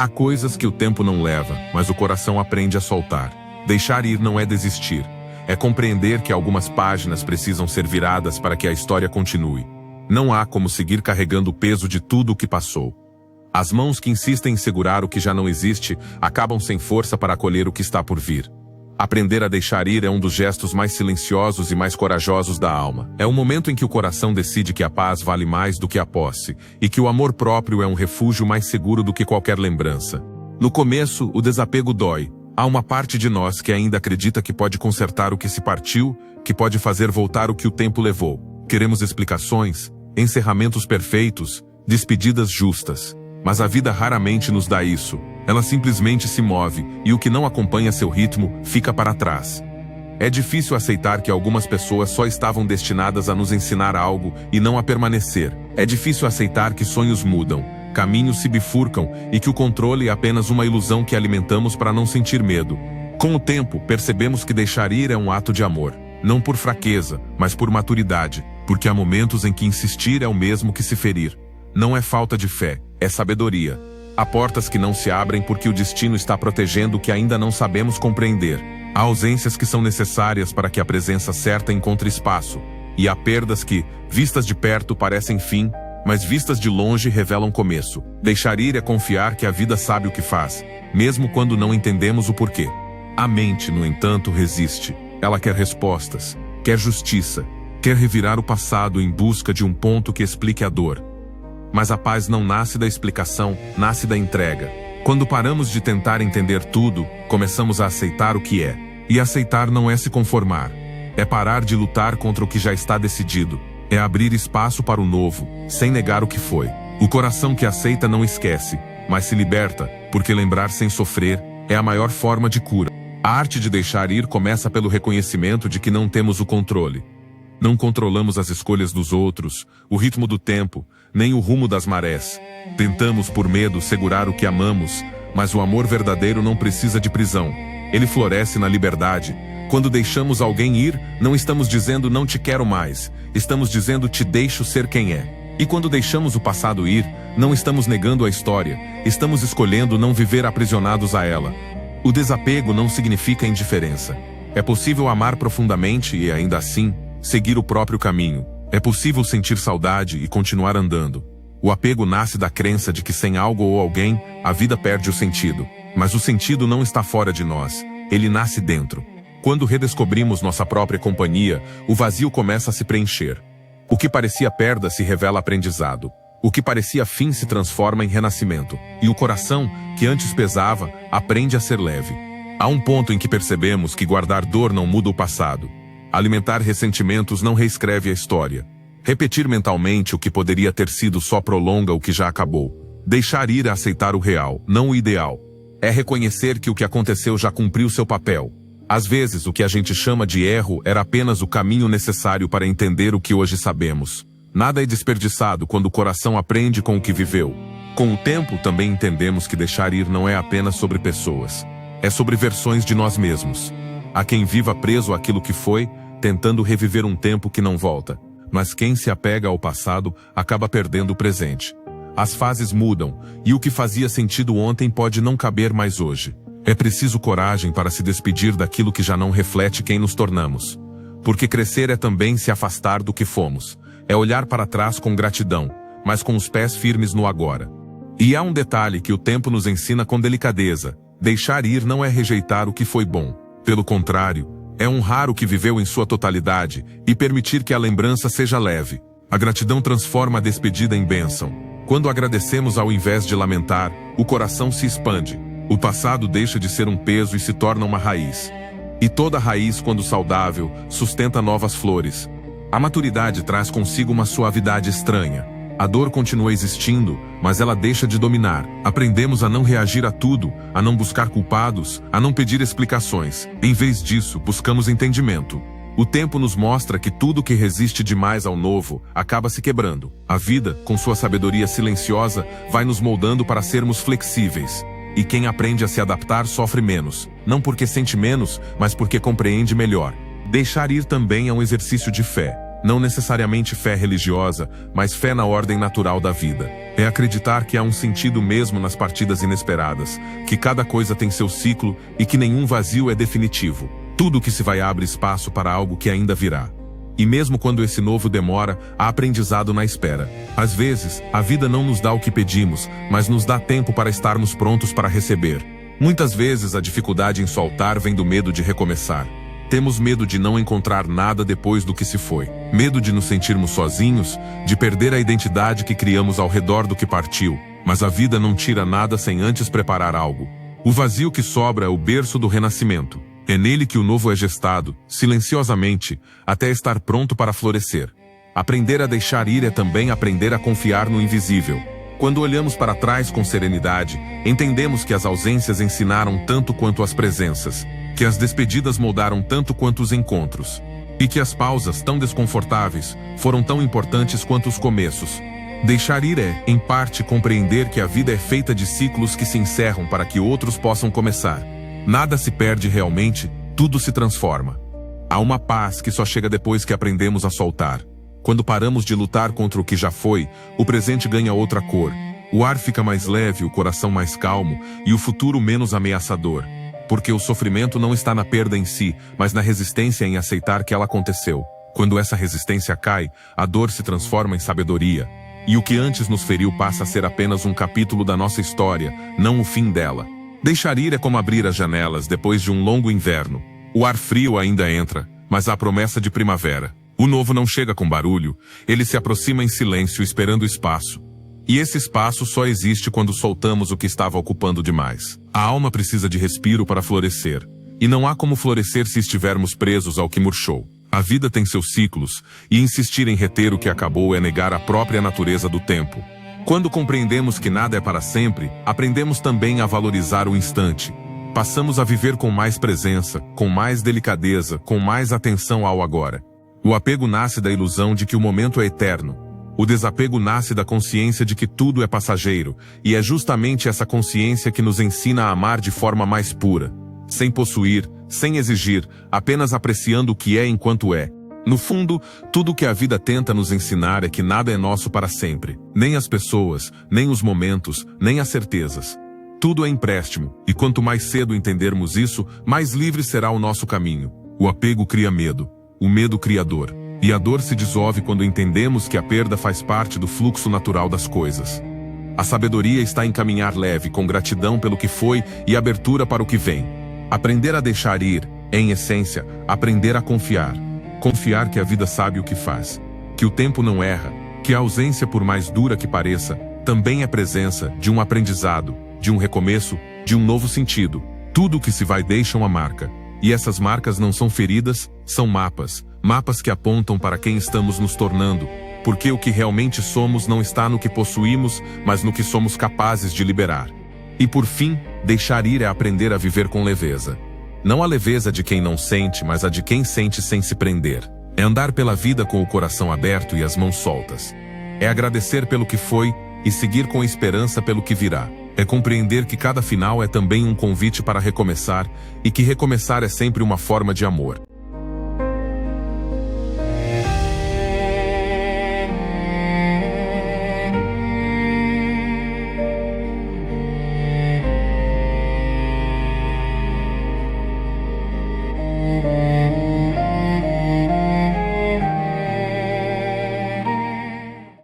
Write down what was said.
Há coisas que o tempo não leva, mas o coração aprende a soltar. Deixar ir não é desistir. É compreender que algumas páginas precisam ser viradas para que a história continue. Não há como seguir carregando o peso de tudo o que passou. As mãos que insistem em segurar o que já não existe acabam sem força para acolher o que está por vir. Aprender a deixar ir é um dos gestos mais silenciosos e mais corajosos da alma. É o momento em que o coração decide que a paz vale mais do que a posse, e que o amor próprio é um refúgio mais seguro do que qualquer lembrança. No começo, o desapego dói. Há uma parte de nós que ainda acredita que pode consertar o que se partiu, que pode fazer voltar o que o tempo levou. Queremos explicações, encerramentos perfeitos, despedidas justas. Mas a vida raramente nos dá isso. Ela simplesmente se move, e o que não acompanha seu ritmo fica para trás. É difícil aceitar que algumas pessoas só estavam destinadas a nos ensinar algo e não a permanecer. É difícil aceitar que sonhos mudam, caminhos se bifurcam e que o controle é apenas uma ilusão que alimentamos para não sentir medo. Com o tempo, percebemos que deixar ir é um ato de amor. Não por fraqueza, mas por maturidade, porque há momentos em que insistir é o mesmo que se ferir. Não é falta de fé, é sabedoria. Há portas que não se abrem porque o destino está protegendo o que ainda não sabemos compreender. Há ausências que são necessárias para que a presença certa encontre espaço. E há perdas que, vistas de perto, parecem fim, mas vistas de longe revelam começo. Deixar ir é confiar que a vida sabe o que faz, mesmo quando não entendemos o porquê. A mente, no entanto, resiste. Ela quer respostas, quer justiça, quer revirar o passado em busca de um ponto que explique a dor. Mas a paz não nasce da explicação, nasce da entrega. Quando paramos de tentar entender tudo, começamos a aceitar o que é. E aceitar não é se conformar. É parar de lutar contra o que já está decidido. É abrir espaço para o novo, sem negar o que foi. O coração que aceita não esquece, mas se liberta, porque lembrar sem sofrer é a maior forma de cura. A arte de deixar ir começa pelo reconhecimento de que não temos o controle. Não controlamos as escolhas dos outros, o ritmo do tempo, nem o rumo das marés. Tentamos, por medo, segurar o que amamos, mas o amor verdadeiro não precisa de prisão. Ele floresce na liberdade. Quando deixamos alguém ir, não estamos dizendo não te quero mais, estamos dizendo te deixo ser quem é. E quando deixamos o passado ir, não estamos negando a história, estamos escolhendo não viver aprisionados a ela. O desapego não significa indiferença. É possível amar profundamente e, ainda assim, seguir o próprio caminho. É possível sentir saudade e continuar andando. O apego nasce da crença de que sem algo ou alguém, a vida perde o sentido. Mas o sentido não está fora de nós, ele nasce dentro. Quando redescobrimos nossa própria companhia, o vazio começa a se preencher. O que parecia perda se revela aprendizado. O que parecia fim se transforma em renascimento. E o coração, que antes pesava, aprende a ser leve. Há um ponto em que percebemos que guardar dor não muda o passado. Alimentar ressentimentos não reescreve a história. Repetir mentalmente o que poderia ter sido só prolonga o que já acabou. Deixar ir é aceitar o real, não o ideal. É reconhecer que o que aconteceu já cumpriu seu papel. Às vezes, o que a gente chama de erro era apenas o caminho necessário para entender o que hoje sabemos. Nada é desperdiçado quando o coração aprende com o que viveu. Com o tempo, também entendemos que deixar ir não é apenas sobre pessoas. É sobre versões de nós mesmos. Há quem viva preso àquilo que foi, tentando reviver um tempo que não volta. Mas quem se apega ao passado acaba perdendo o presente. As fases mudam, e o que fazia sentido ontem pode não caber mais hoje. É preciso coragem para se despedir daquilo que já não reflete quem nos tornamos. Porque crescer é também se afastar do que fomos. É olhar para trás com gratidão, mas com os pés firmes no agora. E há um detalhe que o tempo nos ensina com delicadeza. Deixar ir não é rejeitar o que foi bom. Pelo contrário, é honrar o que viveu em sua totalidade e permitir que a lembrança seja leve. A gratidão transforma a despedida em bênção. Quando agradecemos ao invés de lamentar, o coração se expande. O passado deixa de ser um peso e se torna uma raiz. E toda raiz, quando saudável, sustenta novas flores. A maturidade traz consigo uma suavidade estranha. A dor continua existindo, mas ela deixa de dominar. Aprendemos a não reagir a tudo, a não buscar culpados, a não pedir explicações. Em vez disso, buscamos entendimento. O tempo nos mostra que tudo que resiste demais ao novo acaba se quebrando. A vida, com sua sabedoria silenciosa, vai nos moldando para sermos flexíveis. E quem aprende a se adaptar sofre menos. Não porque sente menos, mas porque compreende melhor. Deixar ir também é um exercício de fé. não necessariamente fé religiosa, mas fé na ordem natural da vida. É acreditar que há um sentido mesmo nas partidas inesperadas, que cada coisa tem seu ciclo e que nenhum vazio é definitivo. Tudo que se vai abre espaço para algo que ainda virá. E mesmo quando esse novo demora, há aprendizado na espera. Às vezes, a vida não nos dá o que pedimos, mas nos dá tempo para estarmos prontos para receber. Muitas vezes a dificuldade em soltar vem do medo de recomeçar. Temos medo de não encontrar nada depois do que se foi. Medo de nos sentirmos sozinhos, de perder a identidade que criamos ao redor do que partiu. Mas a vida não tira nada sem antes preparar algo. O vazio que sobra é o berço do renascimento. É nele que o novo é gestado, silenciosamente, até estar pronto para florescer. Aprender a deixar ir é também aprender a confiar no invisível. Quando olhamos para trás com serenidade, entendemos que as ausências ensinaram tanto quanto as presenças, que as despedidas moldaram tanto quanto os encontros, e que as pausas tão desconfortáveis foram tão importantes quanto os começos. Deixar ir é, em parte, compreender que a vida é feita de ciclos que se encerram para que outros possam começar. Nada se perde realmente, tudo se transforma. Há uma paz que só chega depois que aprendemos a soltar. Quando paramos de lutar contra o que já foi, o presente ganha outra cor. O ar fica mais leve, o coração mais calmo e o futuro menos ameaçador. Porque o sofrimento não está na perda em si, mas na resistência em aceitar que ela aconteceu. Quando essa resistência cai, a dor se transforma em sabedoria. E o que antes nos feriu passa a ser apenas um capítulo da nossa história, não o fim dela. Deixar ir é como abrir as janelas depois de um longo inverno. O ar frio ainda entra, mas há a promessa de primavera. O novo não chega com barulho, ele se aproxima em silêncio esperando espaço. E esse espaço só existe quando soltamos o que estava ocupando demais. A alma precisa de respiro para florescer. E não há como florescer se estivermos presos ao que murchou. A vida tem seus ciclos, e insistir em reter o que acabou é negar a própria natureza do tempo. Quando compreendemos que nada é para sempre, aprendemos também a valorizar o instante. Passamos a viver com mais presença, com mais delicadeza, com mais atenção ao agora. O apego nasce da ilusão de que o momento é eterno. O desapego nasce da consciência de que tudo é passageiro, e é justamente essa consciência que nos ensina a amar de forma mais pura, sem possuir, sem exigir, apenas apreciando o que é enquanto é. No fundo, tudo que a vida tenta nos ensinar é que nada é nosso para sempre, nem as pessoas, nem os momentos, nem as certezas. Tudo é empréstimo, e quanto mais cedo entendermos isso, mais livre será o nosso caminho. O apego cria medo. O medo cria dor. E a dor se dissolve quando entendemos que a perda faz parte do fluxo natural das coisas. A sabedoria está em caminhar leve, com gratidão pelo que foi e abertura para o que vem. Aprender a deixar ir é, em essência, aprender a confiar. Confiar que a vida sabe o que faz. Que o tempo não erra. Que a ausência, por mais dura que pareça, também é presença de um aprendizado, de um recomeço, de um novo sentido. Tudo o que se vai deixa uma marca. E essas marcas não são feridas, são mapas. Mapas que apontam para quem estamos nos tornando. Porque o que realmente somos não está no que possuímos, mas no que somos capazes de liberar. E por fim, deixar ir é aprender a viver com leveza. Não a leveza de quem não sente, mas a de quem sente sem se prender. É andar pela vida com o coração aberto e as mãos soltas. É agradecer pelo que foi e seguir com esperança pelo que virá. É compreender que cada final é também um convite para recomeçar e que recomeçar é sempre uma forma de amor.